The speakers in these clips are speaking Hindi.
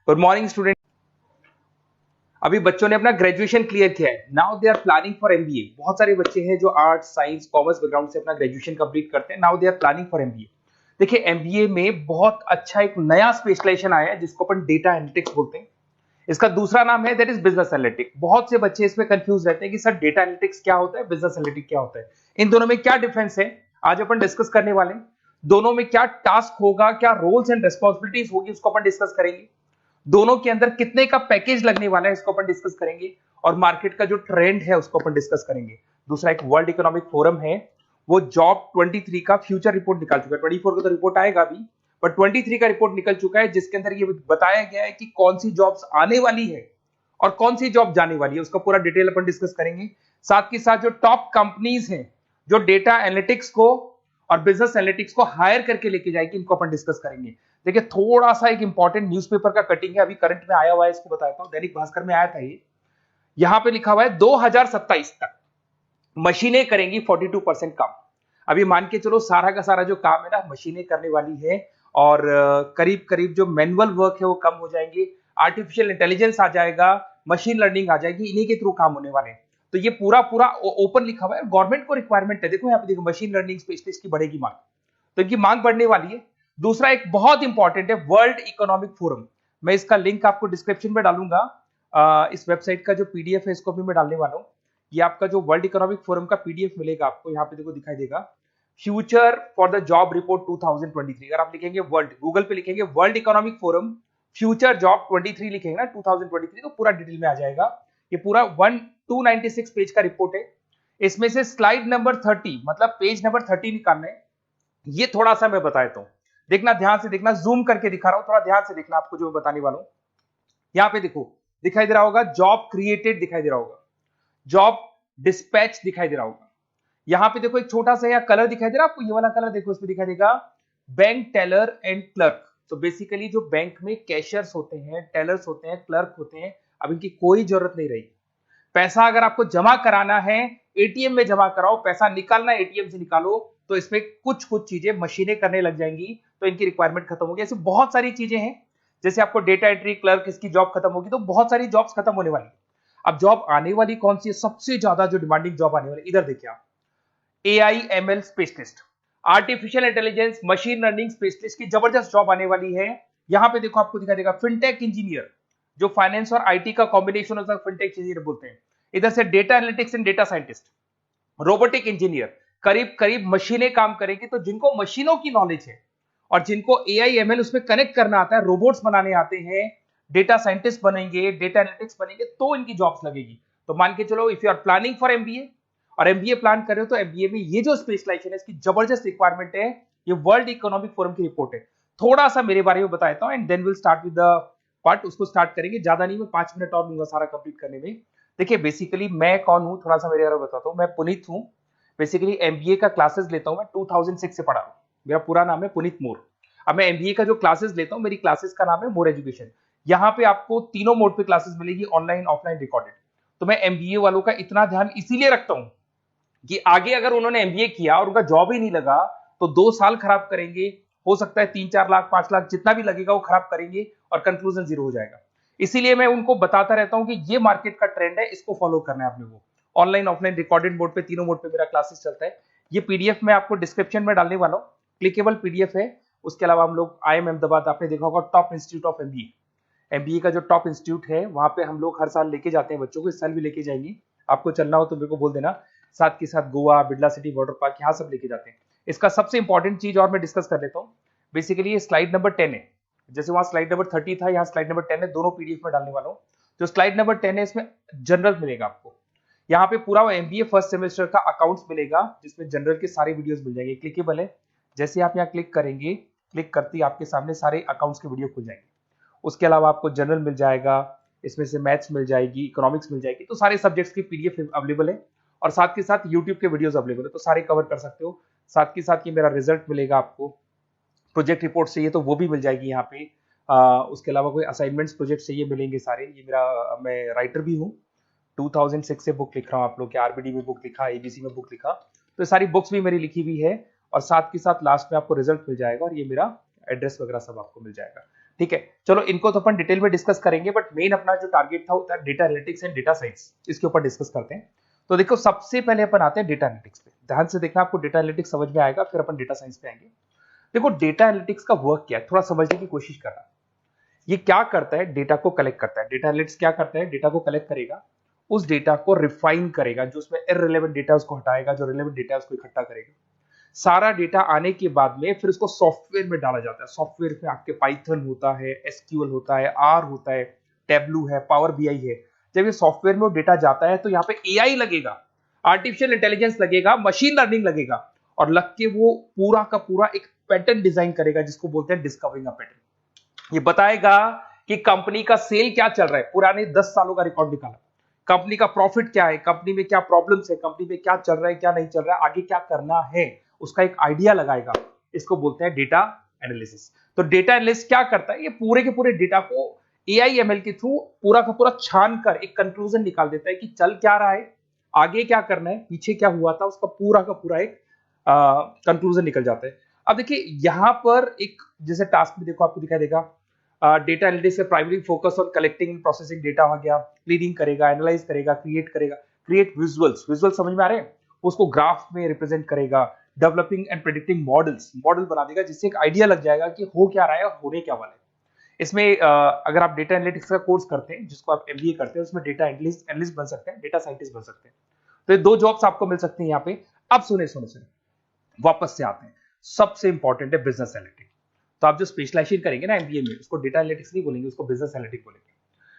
Good morning student. अभी बच्चों ने अपना ग्रेजुएशन क्लियर किया है। Now they are planning for MBA. बहुत सारे बच्चे हैं जो आर्ट्स, साइंस, कॉमर्स बैकग्राउंड से अपना ग्रेजुएशन कंप्लीट करते हैं। Now they are planning for MBA. देखिए, एमबीए में बहुत अच्छा एक नया स्पेशलाइजेशन आया है जिसको अपन डेटा एनालिटिक्स बोलते हैं। इसका दूसरा नाम है दैट इज बिजनेस एनालिटिक्स। बहुत से बच्चे इसमें कंफ्यूज रहते हैं कि सर डेटा एनालिटिक्स क्या होता है, बिजनेस एनालिटिक्स क्या होता है, इन दोनों में क्या डिफरेंस है। आज अपन डिस्कस करने वाले हैं। दोनों में क्या टास्क होगा, क्या रोल्स एंड रिस्पॉन्सिबिलिटीज होगी, उसको अपन डिस्कस करेंगे। दोनों के अंदर कितने का पैकेज लगने वाला है, इसको अपन डिस्कस करेंगे। और मार्केट का जो ट्रेंड है उसको अपन डिस्कस करेंगे। दूसरा एक वर्ल्ड इकोनॉमिक फोरम है, वो जॉब 23 का फ्यूचर रिपोर्ट निकाल चुका है। 24 का तो रिपोर्ट आएगा अभी, पर 23 का रिपोर्ट निकल चुका है जिसके अंदर ये बताया गया है कि कौन सी जॉब्स आने वाली है और कौन सी जॉब जाने वाली है। उसका पूरा डिटेल अपन डिस्कस करेंगे। साथ के साथ जो टॉप कंपनीज हैं जो डेटा एनालिटिक्स को और बिजनेस एनालिटिक्स को हायर करके लेके जाएगी, इनको अपन डिस्कस करेंगे। देखिए, थोड़ा सा एक इंपॉर्टेंट न्यूज़पेपर का कटिंग है, अभी करंट में आया हुआ है, इसको बताता हूं। दैनिक भास्कर में आया था ये। यहां पे लिखा हुआ है 2027 तक मशीनें करेंगी 42% काम। अभी मान के चलो सारा का सारा जो काम है ना, मशीनें करने वाली है। और करीब करीब जो मैनुअल वर्क है वो कम हो जाएंगे। आर्टिफिशियल इंटेलिजेंस आ जाएगा, मशीन लर्निंग आ जाएगी, इन्हीं के थ्रू काम होने वाले हैं। तो ये पूरा पूरा ओपन लिखा हुआ है। गवर्नमेंट को रिक्वायरमेंट है। देखो यहाँ पे देखो, मशीन लर्निंग स्पेशलिस्ट की बढ़ेगी मांग, तो इनकी मांग बढ़ने वाली है। दूसरा एक बहुत इंपॉर्टेंट है वर्ल्ड इकोनॉमिक फोरम। मैं इसका लिंक आपको डिस्क्रिप्शन में डालूंगा। इस वेबसाइट का जो पीडीएफ है इसको भी मैं डालने वाला हूँ। ये आपका जो वर्ल्ड इकोनॉमिक फोरम का पीडीएफ मिलेगा आपको, यहाँ पे देखो दिखाई देगा, future for the job report 2023। अगर आप लिखेंगे वर्ल्ड, गूगल पे लिखेंगे world economic forum future job 23 लिखेंगे ना 2023, तो पूरा डिटेल में आ जाएगा। ये पूरा 296 पेज का रिपोर्ट है। इसमें से स्लाइड नंबर 30 मतलब पेज नंबर 30 निकालना है। ये थोड़ा सा मैं बताता हूं, देखना ध्यान से, देखना, जूम करके दिखा रहा हूं, थोड़ा ध्यान से देखना आपको जो मैं बताने वाला हूं। यहां पे देखो दिखाई दे रहा होगा जॉब क्रिएटेड, दिखाई दे रहा होगा जॉब डिस्पैच, दिखाई दे रहा होगा। यहां पे देखो एक छोटा सा यहाँ कलर दिखाई दे रहा है आपको, ये वाला कलर देखो, इसमें दिखाई देगा बैंक टेलर एंड क्लर्क। तो बेसिकली जो बैंक में कैशियर्स होते हैं, टेलर्स होते हैं, क्लर्क होते हैं, अब इनकी कोई जरूरत नहीं रही। पैसा अगर आपको जमा कराना है एटीएम में जमा कराओ, पैसा निकालना है एटीएम से निकालो, तो इसमें कुछ कुछ चीजें मशीनें करने लग जाएंगी, तो इनकी रिक्वायरमेंट खत्म होगी। ऐसे बहुत सारी चीजें हैं, जैसे आपको डेटा एंट्री क्लर्क, इसकी जॉब खत्म होगी, तो बहुत सारी जॉब्स खत्म होने वाली। अब जॉब आने वाली कौन सी है, सबसे ज्यादा जो डिमांडिंग जॉब आने वाली, इधर देखिए आप, AI/ML specialist, artificial intelligence machine learning specialist की जबरदस्त जॉब आने वाली है। यहां पे देखो आपको दिखाई देगा फिनटेक इंजीनियर, जो फाइनेंस और आईटी का कॉम्बिनेशन होता है, फिनटेक इंजीनियर बोलते हैं। इधर से data analytics and data scientist, robotic engineer, करीब करीब मशीनें काम करेगी। तो जिनको मशीनों की नॉलेज है और जिनको AI/ML उसमें कनेक्ट करना आता है, रोबोट्स बनाने आते हैं, डेटा साइंटिस्ट बनेंगे, डेटा एनालिटिक्स बनेंगे, तो इनकी जॉब्स लगेगी। तो मान के चलो if you are planning for MBA और एमबीए प्लान कर रहे हो, तो एमबीए में ये जो स्पेशलाइजेशन है इसकी जबरदस्त रिक्वायरमेंट है। ये वर्ल्ड इकोनॉमिक फोरम की रिपोर्ट है। थोड़ा सा मेरे बारे में बताता हूं and then will start with the part. उसको स्टार्ट करेंगे, ज्यादा नहीं, मैं 5 मिनट और लूंगा सारा कंप्लीट करने में। देखिए बेसिकली मैं कौन हूं, थोड़ा सा मेरे बारे में बताता हूं। मैं पुनीत हूं। बेसिकली एमबीए का क्लासेस लेता हूं मैं, 2006 से पढ़ा हूं। मेरा पूरा नाम है पुनीत मोर। अब मैं एमबीए का जो क्लासेस लेता हूं, मेरी क्लासेस का नाम है मोर एजुकेशन। यहाँ पे आपको तीनों मोड पे क्लासेस मिलेगी, ऑनलाइन, ऑफलाइन, रिकॉर्डेड। तो मैं एमबीए वालों का इतना ध्यान इसीलिए रखता हूं कि आगे अगर उन्होंने एमबीए किया और उनका जॉब ही नहीं लगा, तो 2 साल खराब करेंगे। हो सकता है 3-4 लाख, 5 लाख, जितना भी लगेगा वो खराब करेंगे और कंक्लूजन जीरो हो जाएगा। इसीलिए मैं उनको बताता रहता हूं कि ये मार्केट का ट्रेंड है, इसको फॉलो करना है आपने। वो ऑनलाइन, ऑफलाइन, रिकॉर्डेड मोड पे, तीनों मोड पे मेरा क्लासेस चलता है। ये पीडीएफ मैं आपको डिस्क्रिप्शन में डालने वाला हूँ, क्लिकेबल पीडीएफ है। उसके अलावा हम लोग IIM अहमदाबाद, आपने देखा होगा top institute of MBA, MBA का जो टॉप इंस्टीट्यूट है, वहां पे हम लोग हर साल लेके जाते हैं बच्चों को। इस साल भी लेके जाएंगे। आपको चलना हो तो मेरे को बोल देना। साथ के साथ Goa, Birla city water park, यहाँ सब लेके जाते हैं। इसका सबसे इंपॉर्टेंट चीज और मैं डिस्कस कर लेता हूँ। बेसिकली ये स्लाइड नंबर 10 है। जैसे वहां स्लाइड नंबर 30 था, यहाँ स्लाइड नंबर 10 है। दोनों पीडीएफ में डालने वाला हूँ। जो स्लाइड नंबर 10 है इसमें जनरल मिलेगा आपको। यहाँ पे पूरा एमबीए फर्स्ट सेमेस्टर का अकाउंट्स मिलेगा, जिसमें जनरल के सारे वीडियोस मिल जाएंगे, क्लिकेबल है। जैसे आप यहाँ क्लिक करेंगे, क्लिक करते ही आपके सामने सारे अकाउंट्स के वीडियो खुल जाएंगे। उसके अलावा आपको जनरल मिल जाएगा, इसमें से मैथ्स मिल जाएगी, इकोनॉमिक्स मिल जाएगी। तो सारे सब्जेक्ट्स की पीडीएफ अवेलेबल है और साथ के साथ यूट्यूब के वीडियोस अवेलेबल है, तो सारे कवर कर सकते हो। साथ के साथ ये मेरा रिजल्ट मिलेगा आपको। प्रोजेक्ट रिपोर्ट चाहिए तो वो भी मिल जाएगी यहाँ पे। उसके अलावा कोई असाइनमेंट्स, प्रोजेक्ट चाहिए, मिलेंगे सारे। ये मेरा, मैं राइटर भी हूँ। 2006 से बुक लिख रहा हूँ। आप लोग के आरबीडी में बुक लिखा, एबीसी में बुक लिखा, तो सारी बुक्स भी मेरी लिखी हुई है। और साथ के साथ लास्ट में आपको रिजल्ट मिल जाएगा और ये मेरा एड्रेस वगैरह सब आपको मिल जाएगा। ठीक है, चलो इनको तो अपन डिटेल में डिस्कस करेंगे, बट मेन अपना जो टारगेट था होता है data analytics and data science, इसके ऊपर डिस्कस करते हैं। तो देखो सबसे पहले अपन आते हैं डेटा एनालिटिक्स पे। ध्यान से देखना, आपको डेटा एनालिटिक्स समझ में आएगा, फिर अपन डेटा साइंस पे आएंगे। देखो डेटा एनालिटिक्स का वर्क क्या है, थोड़ा समझने की कोशिश करना। ये क्या करता है, डेटा को कलेक्ट करता है। डेटा एनालिटिक्स क्या करता है, डेटा को कलेक्ट करेगा, उस डेटा को रिफाइन करेगा, जो उसमें इररिलेवेंट डेटा है उसको हटाएगा, जो रिलेवेंट डेटा है उसको इकट्ठा करेगा। सारा डेटा आने के बाद में फिर उसको सॉफ्टवेयर में डाला जाता है। सॉफ्टवेयर में आपके पाइथन होता है, एसक्यूएल होता है, आर होता है, टेब्लू है, पावर बीआई है। जब ये सॉफ्टवेयर में वो डेटा जाता है तो यहाँ पे एआई लगेगा, आर्टिफिशियल इंटेलिजेंस लगेगा, मशीन लर्निंग लगेगा, और लग के वो पूरा का पूरा एक पैटर्न डिजाइन करेगा, जिसको बोलते हैं डिस्कवरिंग अ पैटर्न। ये बताएगा कि कंपनी का सेल क्या चल रहा है, पुराने 10 सालों का रिकॉर्ड निकाला, कंपनी का प्रॉफिट क्या है, कंपनी में क्या प्रॉब्लम्स है, कंपनी में क्या चल रहा है, क्या नहीं चल रहा है, आगे क्या करना है, उसका एक आइडिया लगाएगा। इसको बोलते हैं डेटा एनालिसिस। तो डेटा एनालिस्ट क्या करता है, ये पूरे के पूरे डेटा को एआई एमएल के थ्रू पूरा का पूरा छान कर एक कंक्लूजन निकाल देता है कि चल क्या रहा है, आगे क्या करना है, पीछे क्या हुआ था, उसका पूरा का पूरा एक कंक्लूजन निकल जाता है। अब देखिए यहां पर एक जैसे टास्क में देखो आपको दिखाई देगा, डेटा एनालिटिक्स का primary focus on collecting and processing data हो गया, क्लीनिंग करेगा, एनालाइज करेगा, क्रिएट करेगा, क्रिएट विजुअल्स, विजुअल समझ में आ रहे हैं, उसको ग्राफ में रिप्रेजेंट करेगा, developing and predicting models, model बना देगा जिससे एक आइडिया लग जाएगा कि हो क्या रहा है और होने क्या वाला है। इसमें अगर आप डेटा एनालिटिक्स का कोर्स करते हैं, जिसको आप एमबीए करते हैं, उसमें डेटा एनालिस्ट बन सकते हैं, डेटा साइंटिस्ट बन सकते हैं। तो ये 2 जॉब्स आपको मिल सकती हैं यहाँ पे। अब सुने सुने सुने वापस से आते हैं, सबसे इंपॉर्टेंट है बिजनेस एनालिटिक्स। तो आप जो स्पेशलाइजेशन करेंगे ना एमबीए में, उसको डेटा एनालिटिक्स नहीं बोलेंगे, उसको बिजनेस एनालिटिक्स बोलेंगे।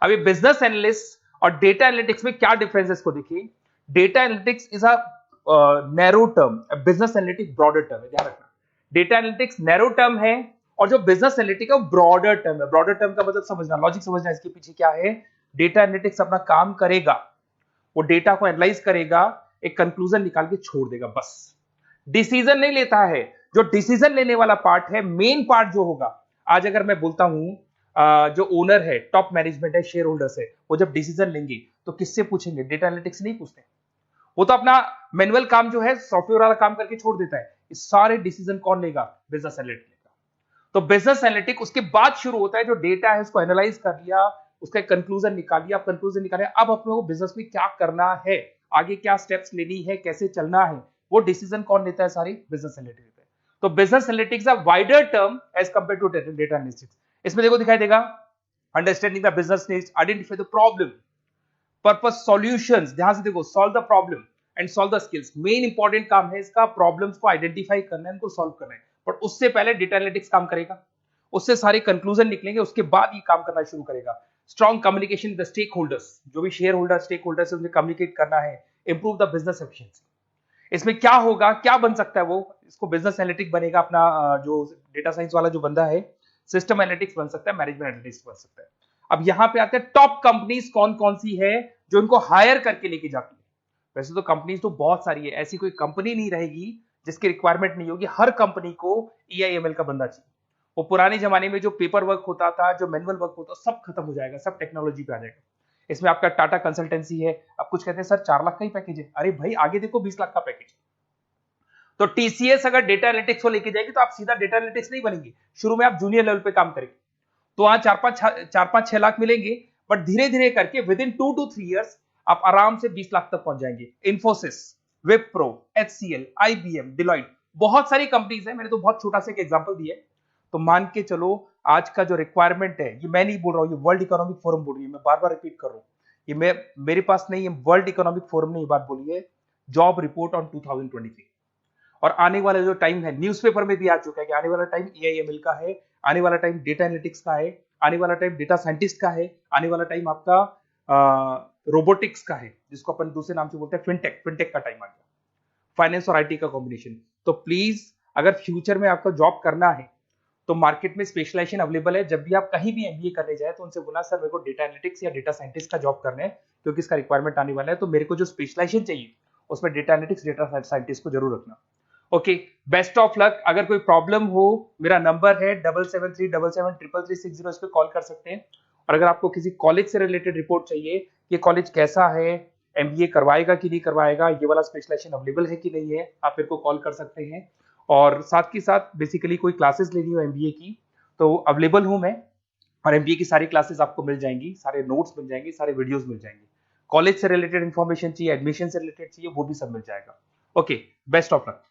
अब ये बिजनेस एनालिस्ट और डेटा एनालिटिक्स में क्या डिफरेंस है इसको देखिए। Data analytics is a narrow term, business analytics broader term है, ध्यान रखना। डेटा एनालिटिक्स नैरो टर्म है और जो बिजनेस एनालिटिक्स है वो ब्रॉडर टर्म है। ब्रॉडर टर्म का मतलब समझना, लॉजिक समझना, इसके पीछे क्या है। डेटा एनालिटिक्स अपना काम करेगा, वो डेटा को एनालाइज करेगा, एक कंक्लूजन निकाल के छोड़ देगा, बस। डिसीजन नहीं लेता है। जो डिसीजन लेने वाला पार्ट है, मेन पार्ट जो होगा, आज अगर मैं बोलता हूं जो ओनर है, टॉप मैनेजमेंट है, शेयर होल्डर्स है, वो जब डिसीजन लेंगे तो किससे पूछेंगे, डेटा एनालिटिक्स नहीं पूछते। वो तो अपना मैनुअल काम जो है, सॉफ्टवेयर वाला काम करके छोड़ देता है। इस सारे डिसीजन कौन लेगा, बिजनेस एनालिटिक्स लेगा। तो बिजनेस एनालिटिक्स उसके बाद शुरू होता है, जो डेटा है उसको एनालाइज कर लिया, उसका कंक्लूजन निकाल लिया, कंक्लूजन निकाले, अब अपने को बिजनेस में क्या करना है, आगे क्या स्टेप्स लेनी है, कैसे चलना है, वो डिसीजन कौन लेता है, सारी बिजनेस एनालिटिक्स लेता है। तो business analytics a wider term as compare to data analytics. इसमें देखो दिखाई देगा, understanding the business needs, identify the problem, purpose, solutions, ध्यान से देखो, solve the problem and solve the skills. Main important काम है इसका, प्रॉब्लम्स को आइडेंटिफाई करना है, उनको सॉल्व करना है, पर उससे पहले डेटा एनालिटिक्स काम करेगा, उससे सारे कंक्लूजन निकलेंगे, उसके बाद ये काम करना शुरू करेगा। Strong communication with stakeholders, जो भी शेयर होल्डर स्टेक होल्डर से उन्हें कम्युनिकेट करना है, इंप्रूव द बिजनेस एफिशिएंसी। इसमें क्या होगा, क्या बन सकता है वो, इसको बिजनेस एनालिटिक्स बनेगा अपना, जो डेटा साइंस वाला जो बंदा है, सिस्टम एनालिटिक्स बन सकता है, मैनेजमेंट एनालिटिक्स बन सकता है। अब यहां पे आते हैं टॉप कंपनीज कौन कौन सी है जो इनको हायर करके लेके जाती है। वैसे तो कंपनीज तो बहुत सारी है, ऐसी कोई कंपनी नहीं रहेगी जिसकी रिक्वायरमेंट नहीं होगी। हर कंपनी को ईआईएमएल का बंदा चाहिए। वो पुराने जमाने में जो पेपर वर्क होता था, जो मैनुअल वर्क होता था, सब खत्म हो जाएगा, सब टेक्नोलॉजी पे आ जाएगा। इसमें आपका टाटा कंसल्टेंसी है। अब कुछ कहते हैं सर 4 लाख का ही पैकेज है, अरे भाई आगे देखो 20 लाख का पैकेज। तो टीसीएस अगर डेटा एनालिटिक्स को लेके जाएगी तो आप सीधा डेटा एनालिटिक्स नहीं बनेंगे, शुरू में आप जूनियर लेवल पे काम करेंगे, तो वहां 4-5-6 लाख मिलेंगे, बट धीरे धीरे करके विद इन 2 to 3 इयर्स आप आराम से 20 लाख तक पहुंच जाएंगे। Infosys, Wipro, HCL, IBM, Deloitte, बहुत सारी कंपनीज है, मैंने तो बहुत छोटा सा एक एग्जांपल दिया है। तो मान के चलो आज का जो रिक्वायरमेंट है, ये मैं नहीं बोल रहा हूं, ये वर्ल्ड इकोनॉमिक फोरम बोल रही है, मैं बार बार रिपीट कर रहा हूं, ये मेरे पास नहीं है, वर्ल्ड इकोनॉमिक फोरम ने ये बात बोली है, जॉब रिपोर्ट ऑन 2023। और आने वाला जो टाइम है, न्यूज़पेपर में भी आ चुका है कि आने वाला टाइम एआईएमएल का है, आने वाला टाइम डेटा एनालिटिक्स का है, आने वाला टाइम डेटा साइंटिस्ट का है, आने वाला टाइम आपका रोबोटिक्स का है, जिसको अपन दूसरे नाम से बोलते हैं फिनटेक। फिनटेक का टाइम आ गया, फाइनेंस और आईटी का कॉम्बिनेशन। तो प्लीज अगर फ्यूचर में आपको जॉब करना है तो मार्केट में स्पेशलाइजेशन अवेलेबल है। जब भी आप कहीं भी एमबीए करने जाए तो उनसे बोला सर मेरे को डेटा एनालिटिक्स या डेटा साइंटिस्ट का जॉब करना है, क्योंकि इसका रिक्वायरमेंट आने वाला है, तो मेरे को जो स्पेशलाइजेशन चाहिए उसमें डेटा एनालिटिक्स, डेटा साइंटिस्ट को जरूर रखना। Okay, best of luck. अगर कोई प्रॉब्लम हो, मेरा नंबर है 7737733360, इस पे कॉल कर सकते हैं। और अगर आपको किसी कॉलेज से रिलेटेड रिपोर्ट चाहिए, ये कॉलेज कैसा है, एमबीए करवाएगा कि नहीं करवाएगा, ये वाला स्पेशलाइजेशन अवेलेबल है कि नहीं है, आप मेरे को कॉल कर सकते हैं। और साथ ही साथ बेसिकली कोई क्लासेस लेनी हो एमबीए की तो अवेलेबल हूं मैं, और एमबीए की सारी क्लासेस आपको मिल जाएंगी, सारे नोट्स मिल जाएंगे, सारे वीडियोस मिल जाएंगे। कॉलेज से रिलेटेड इन्फॉर्मेशन चाहिए, एडमिशन से रिलेटेड चाहिए, वो भी सब मिल जाएगा। Okay, best of luck.